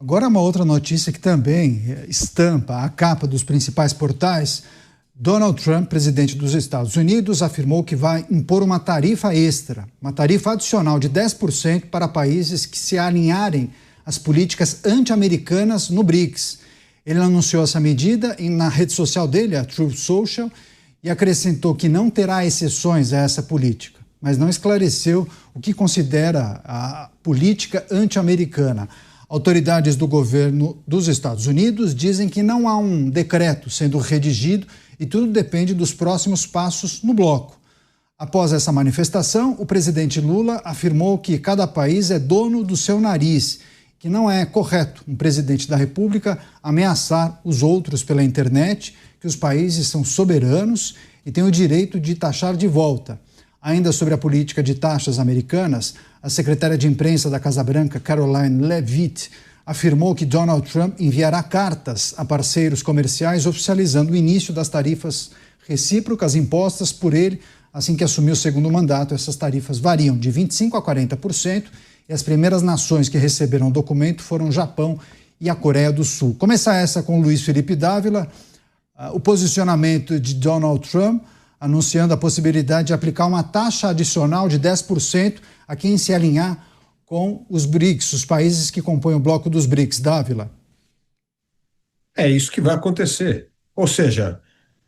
Agora uma outra notícia que também estampa a capa dos principais portais. Donald Trump, presidente dos Estados Unidos, afirmou que vai impor uma tarifa extra, uma tarifa adicional de 10% para países que se alinharem às políticas anti-americanas no BRICS. Ele anunciou essa medida na rede social dele, a Truth Social, e acrescentou que não terá exceções a essa política, mas não esclareceu o que considera a política anti-americana. Autoridades do governo dos Estados Unidos dizem que não há um decreto sendo redigido e tudo depende dos próximos passos no bloco. Após essa manifestação, o presidente Lula afirmou que cada país é dono do seu nariz, que não é correto um presidente da República ameaçar os outros pela internet, que os países são soberanos e têm o direito de taxar de volta. Ainda sobre a política de taxas americanas, a secretária de imprensa da Casa Branca, Caroline Leavitt, afirmou que Donald Trump enviará cartas a parceiros comerciais oficializando o início das tarifas recíprocas impostas por ele assim que assumiu o segundo mandato. Essas tarifas variam de 25% a 40% e as primeiras nações que receberam o documento foram o Japão e a Coreia do Sul. Começar essa com Luiz Felipe Dávila, o posicionamento de Donald Trump anunciando a possibilidade de aplicar uma taxa adicional de 10% a quem se alinhar com os BRICS, os países que compõem o bloco dos BRICS. Dávila. É isso que vai acontecer. Ou seja,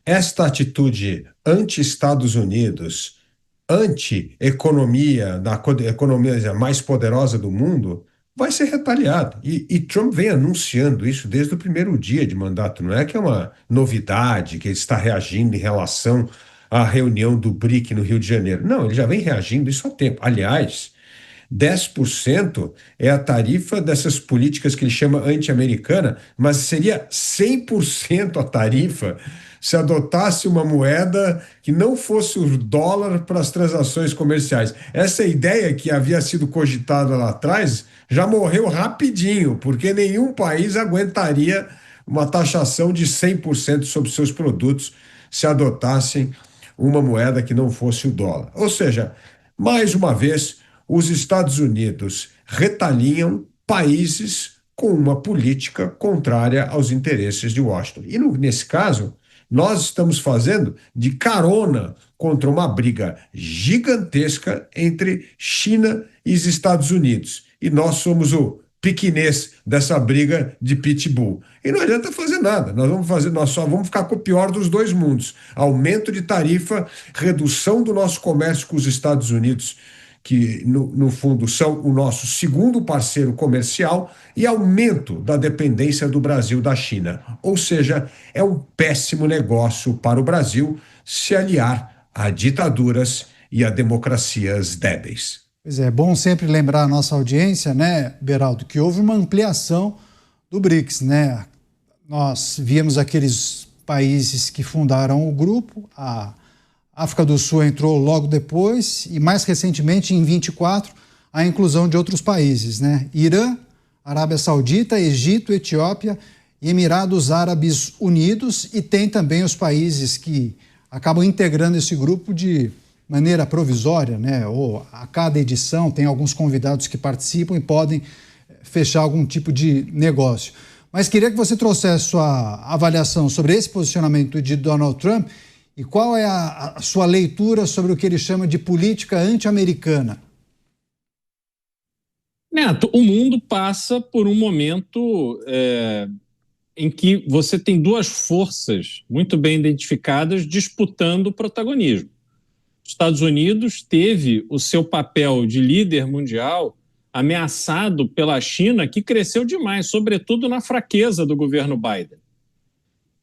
esta atitude anti-Estados Unidos, anti-economia, da economia mais poderosa do mundo, vai ser retaliada. E Trump vem anunciando isso desde o primeiro dia de mandato. Não é que é uma novidade, que ele está reagindo em relação à reunião do BRIC no Rio de Janeiro. Não, ele já vem reagindo isso há tempo. Aliás, 10% é a tarifa dessas políticas que ele chama anti-americana, mas seria 100% a tarifa se adotasse uma moeda que não fosse o dólar para as transações comerciais. Essa ideia que havia sido cogitada lá atrás já morreu rapidinho, porque nenhum país aguentaria uma taxação de 100% sobre seus produtos se adotassem uma moeda que não fosse o dólar. Ou seja, mais uma vez, os Estados Unidos retaliam países com uma política contrária aos interesses de Washington. E nesse caso, nós estamos fazendo de carona contra uma briga gigantesca entre China e os Estados Unidos. E nós somos o piquinês dessa briga de pitbull. E não adianta fazer nada, nós só vamos ficar com o pior dos dois mundos. Aumento de tarifa, redução do nosso comércio com os Estados Unidos, que no fundo são o nosso segundo parceiro comercial, e aumento da dependência do Brasil da China. Ou seja, é um péssimo negócio para o Brasil se aliar a ditaduras e a democracias débeis. Pois é bom sempre lembrar a nossa audiência, né, Beraldo, que houve uma ampliação do BRICS, né? Nós víamos aqueles países que fundaram o grupo, a África do Sul entrou logo depois e mais recentemente, em 24, a inclusão de outros países, né? Irã, Arábia Saudita, Egito, Etiópia e Emirados Árabes Unidos, e tem também os países que acabam integrando esse grupo de maneira provisória, né? Ou a cada edição tem alguns convidados que participam e podem fechar algum tipo de negócio. Mas queria que você trouxesse sua avaliação sobre esse posicionamento de Donald Trump e qual é a sua leitura sobre o que ele chama de política anti-americana. Neto, o mundo passa por um momento em que você tem duas forças muito bem identificadas disputando o protagonismo. Os Estados Unidos teve o seu papel de líder mundial ameaçado pela China, que cresceu demais, sobretudo na fraqueza do governo Biden.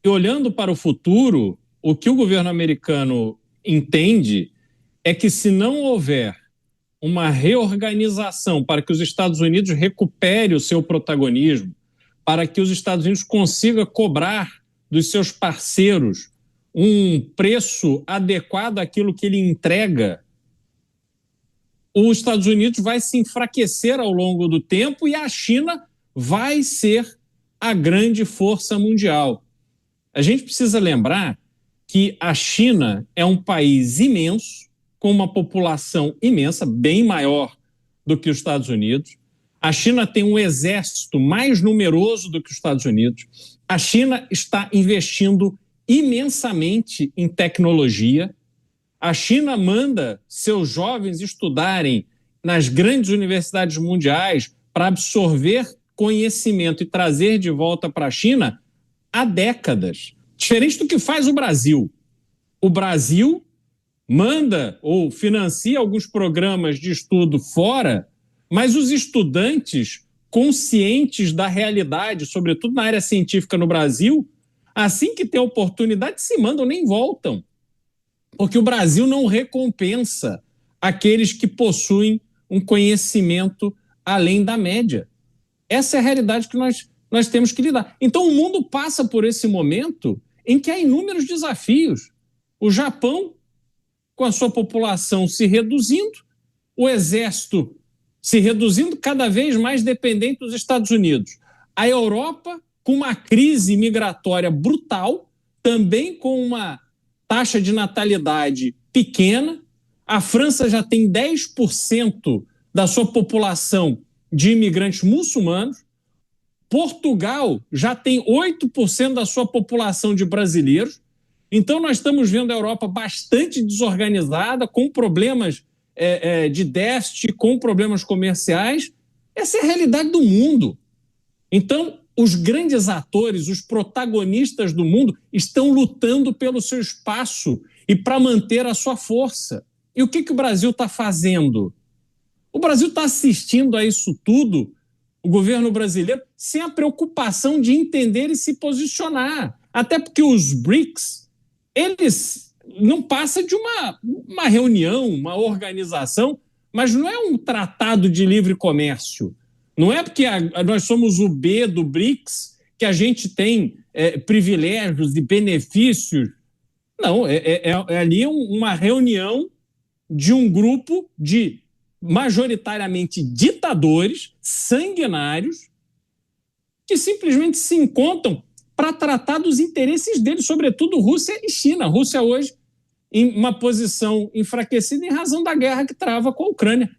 E olhando para o futuro, o que o governo americano entende é que, se não houver uma reorganização para que os Estados Unidos recupere o seu protagonismo, para que os Estados Unidos consiga cobrar dos seus parceiros um preço adequado àquilo que ele entrega, os Estados Unidos vai se enfraquecer ao longo do tempo e a China vai ser a grande força mundial. A gente precisa lembrar que a China é um país imenso, com uma população imensa, bem maior do que os Estados Unidos. A China tem um exército mais numeroso do que os Estados Unidos. A China está investindo imensamente em tecnologia. A China manda seus jovens estudarem nas grandes universidades mundiais para absorver conhecimento e trazer de volta para a China há décadas. Diferente do que faz o Brasil. O Brasil manda ou financia alguns programas de estudo fora, mas os estudantes conscientes da realidade, sobretudo na área científica no Brasil, assim que tem oportunidade, se mandam, nem voltam. Porque o Brasil não recompensa aqueles que possuem um conhecimento além da média. Essa é a realidade que nós temos que lidar. Então, o mundo passa por esse momento em que há inúmeros desafios. O Japão, com a sua população se reduzindo, o exército se reduzindo, cada vez mais dependente dos Estados Unidos. A Europa, com uma crise migratória brutal, também com uma taxa de natalidade pequena. A França já tem 10% da sua população de imigrantes muçulmanos. Portugal já tem 8% da sua população de brasileiros. Então, nós estamos vendo a Europa bastante desorganizada, com problemas de déficit, com problemas comerciais. Essa é a realidade do mundo. Então, os grandes atores, os protagonistas do mundo, estão lutando pelo seu espaço e para manter a sua força. E o que o Brasil está fazendo? O Brasil está assistindo a isso tudo, o governo brasileiro, sem a preocupação de entender e se posicionar. Até porque os BRICS, eles não passam de uma reunião, uma organização, mas não é um tratado de livre comércio. Não é porque nós somos o B do BRICS que a gente tem privilégios e benefícios. Não, ali uma reunião de um grupo de majoritariamente ditadores, sanguinários, que simplesmente se encontram para tratar dos interesses deles, sobretudo Rússia e China. A Rússia hoje em uma posição enfraquecida em razão da guerra que trava com a Ucrânia.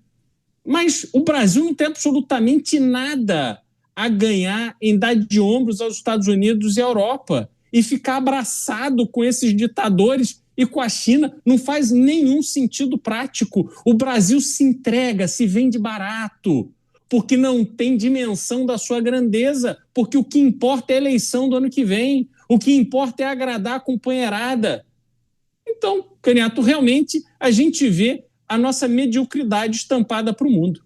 Mas o Brasil não tem absolutamente nada a ganhar em dar de ombros aos Estados Unidos e à Europa e ficar abraçado com esses ditadores e com a China. Não faz nenhum sentido prático. O Brasil se entrega, se vende barato, porque não tem dimensão da sua grandeza, porque o que importa é a eleição do ano que vem, o que importa é agradar a companheirada. Então, Caniato, realmente a gente vê a nossa mediocridade estampada para o mundo.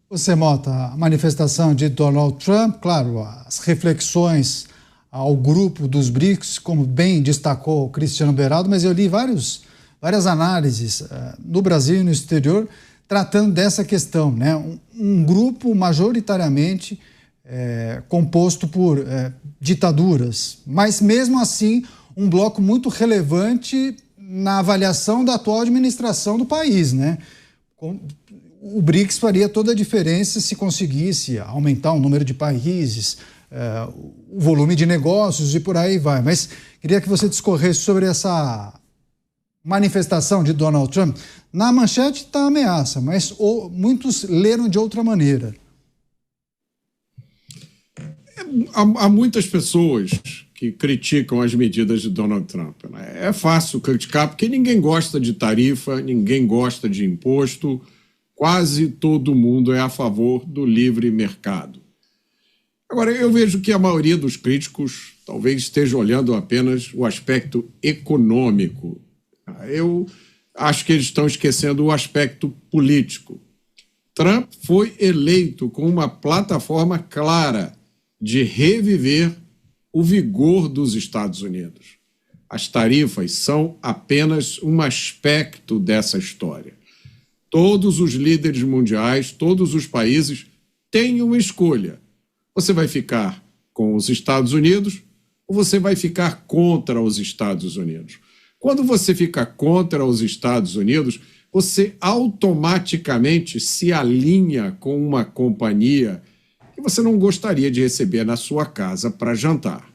Você, Mota, a manifestação de Donald Trump, claro, as reflexões ao grupo dos BRICS, como bem destacou o Cristiano Beraldo, mas eu li várias análises no Brasil e no exterior tratando dessa questão, né? Um grupo majoritariamente composto por ditaduras, mas mesmo assim um bloco muito relevante na avaliação da atual administração do país, né? O BRICS faria toda a diferença se conseguisse aumentar o número de países, o volume de negócios e por aí vai. Mas queria que você discorresse sobre essa manifestação de Donald Trump. Na manchete está a ameaça, mas muitos leram de outra maneira. Há muitas pessoas que criticam as medidas de Donald Trump. É fácil criticar porque ninguém gosta de tarifa, ninguém gosta de imposto, quase todo mundo é a favor do livre mercado. Agora, eu vejo que a maioria dos críticos talvez esteja olhando apenas o aspecto econômico. Eu acho que eles estão esquecendo o aspecto político. Trump foi eleito com uma plataforma clara de reviver o vigor dos Estados Unidos. As tarifas são apenas um aspecto dessa história. Todos os líderes mundiais, todos os países têm uma escolha. Você vai ficar com os Estados Unidos ou você vai ficar contra os Estados Unidos? Quando você fica contra os Estados Unidos, você automaticamente se alinha com uma companhia que você não gostaria de receber na sua casa para jantar.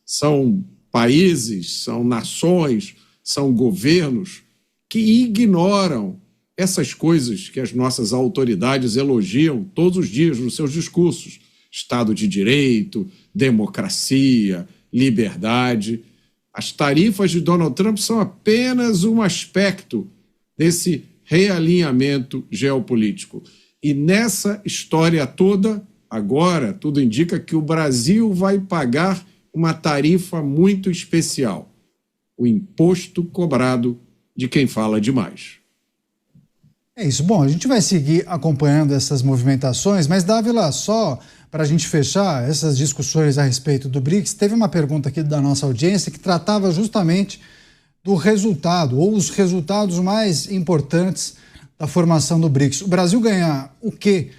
São países, são nações, são governos que ignoram essas coisas que as nossas autoridades elogiam todos os dias nos seus discursos: Estado de Direito, democracia, liberdade. As tarifas de Donald Trump são apenas um aspecto desse realinhamento geopolítico. E nessa história toda, agora, tudo indica que o Brasil vai pagar uma tarifa muito especial: o imposto cobrado de quem fala demais. É isso. Bom, a gente vai seguir acompanhando essas movimentações, mas, Dávila, só para a gente fechar essas discussões a respeito do BRICS, teve uma pergunta aqui da nossa audiência que tratava justamente do resultado, ou os resultados mais importantes da formação do BRICS. O Brasil ganha o quê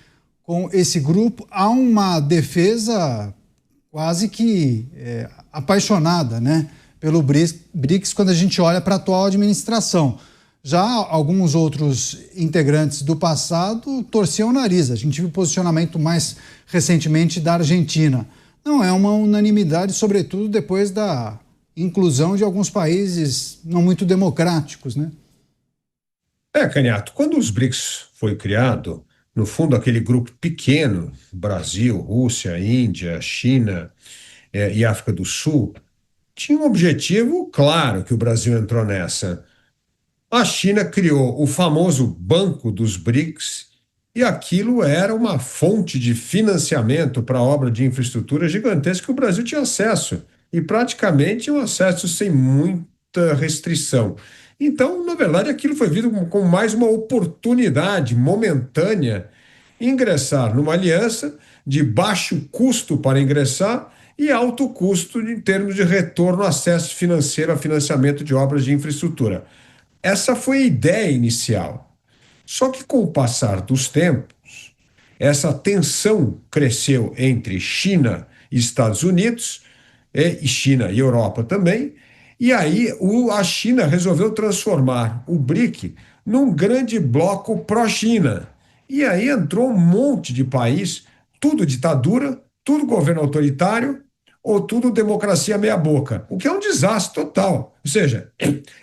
com esse grupo? Há uma defesa quase que apaixonada, né, pelo BRICS quando a gente olha para a atual administração. Já alguns outros integrantes do passado torciam o nariz. A gente viu o posicionamento mais recentemente da Argentina. Não é uma unanimidade, sobretudo depois da inclusão de alguns países não muito democráticos, né? Canhato, quando os BRICS foi criado, no fundo aquele grupo pequeno, Brasil, Rússia, Índia, China e África do Sul, tinha um objetivo claro que o Brasil entrou nessa. A China criou o famoso Banco dos BRICS e aquilo era uma fonte de financiamento para a obra de infraestrutura gigantesca que o Brasil tinha acesso, e praticamente um acesso sem muita restrição. Então, na verdade, aquilo foi visto como mais uma oportunidade momentânea ingressar numa aliança de baixo custo para ingressar e alto custo em termos de retorno, acesso financeiro a financiamento de obras de infraestrutura. Essa foi a ideia inicial. Só que com o passar dos tempos, essa tensão cresceu entre China e Estados Unidos, e China e Europa também, e aí a China resolveu transformar o BRIC num grande bloco pró-China. E aí entrou um monte de país, tudo ditadura, tudo governo autoritário, ou tudo democracia meia-boca, o que é um desastre total. Ou seja,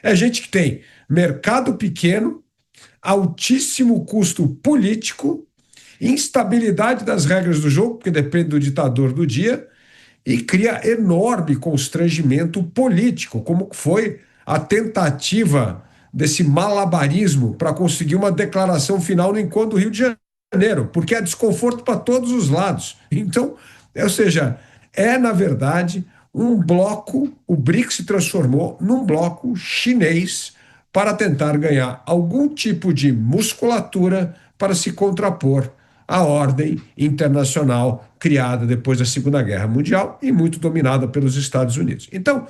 é gente que tem mercado pequeno, altíssimo custo político, instabilidade das regras do jogo, porque depende do ditador do dia, e cria enorme constrangimento político, como foi a tentativa desse malabarismo para conseguir uma declaração final no encontro do Rio de Janeiro, porque é desconforto para todos os lados. Então, ou seja, na verdade, um bloco, o BRICS se transformou num bloco chinês para tentar ganhar algum tipo de musculatura para se contrapor à ordem internacional criada depois da Segunda Guerra Mundial e muito dominada pelos Estados Unidos. Então,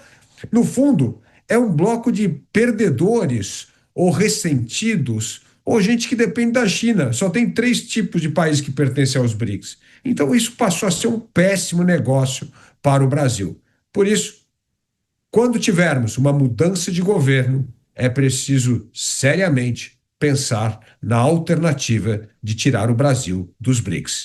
no fundo, é um bloco de perdedores ou ressentidos ou gente que depende da China. Só tem 3 tipos de países que pertencem aos BRICS. Então, isso passou a ser um péssimo negócio para o Brasil. Por isso, quando tivermos uma mudança de governo, é preciso seriamente pensar na alternativa de tirar o Brasil dos BRICS.